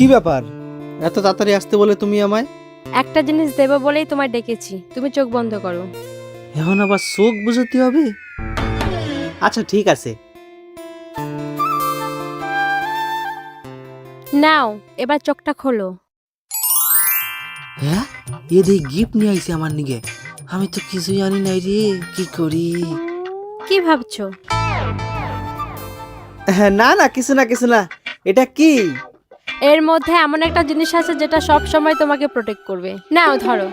কি ব্যাপার, এত তাড়াতাড়ি আসতে বলে তুমি আমায়? একটা জিনিস দেবো বলেই তোমায় ডেকেছি, তুমি চোখ বন্ধ করো। এখন আবার চোখ বুঝাতে হবে? আচ্ছা ঠিক আছে। নাও এবার চোখটা খোলো। হ্যাঁ, এদের গিফট নিয়ে আইছে আমার নিগে। আমি তো কিছুই জানি নাই রে, কি করি? কি ভাবছো? হ্যাঁ, না না, কিছু না কিছু না। এটা কি? এর মধ্যে এমন একটা জিনিস আছে যেটা সব সময় তোমাকে প্রোটেক্ট করবে। নাও ধরো।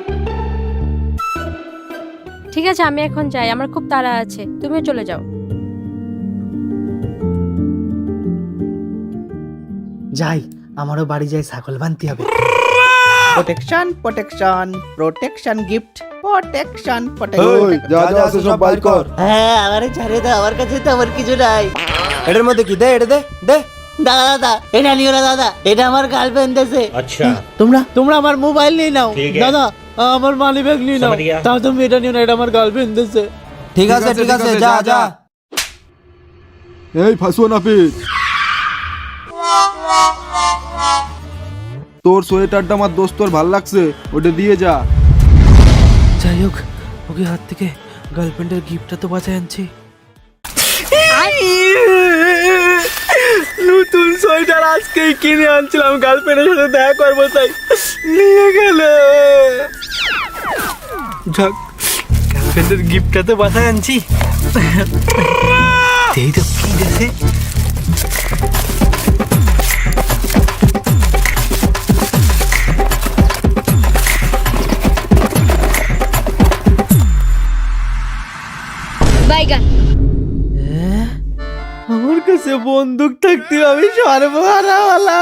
ঠিক আছে, আমি এখন যাই, আমার খুব তাড়া আছে, তুমিও চলে যাও। যাই, আমারও বাড়ি যাই, ছাগল বানতে হবে। Protection protection protection gift protection ওই যা যা আছে সব বাইর কর। হ্যাঁ, আমারে ছেড়ে দাও, আমার কাছে তো আমার কিছু নাই। এটার মধ্যে কি দে, এটা দে দে। দাদা দাদা, এটা নিও না দাদা, এটা আমার গার্লফ্রেন্ড দেছে। अच्छा তোমরা আমার মোবাইল নিয়ে নাও। ঠিক আছে। দাদা, আমার মানি ব্যাগ নিয়ে নাও। समझ गया। তাও তুমি এটা নিও না, এটা আমার গার্লফ্রেন্ড দেছে। ঠিক আছে ঠিক আছে, যা যা। এই ফাসুয়া নাপিত, তোর সোয়েটারটা আমার দোস্তর ভাল লাগছে, ওটা দিয়ে যা। যাই হোক, ওকে হাত থেকে গার্লফ্রেন্ডের গিফটটা তো বাঁচায় আনছি। নতুন সোয়েটার আজকেই কিনে আনছিলাম, গার্লফ্রেন্ডের সাথে দেখা করবো তাই নিয়ে গেল। যাক, গার্লফ্রেন্ডের গিফটটা তো বাঁচায় আনছি। এই তো কি দেশে। বাইগান। আমার কাছে বন্দুক থাকতে আমি সর্বহারাওয়ালা।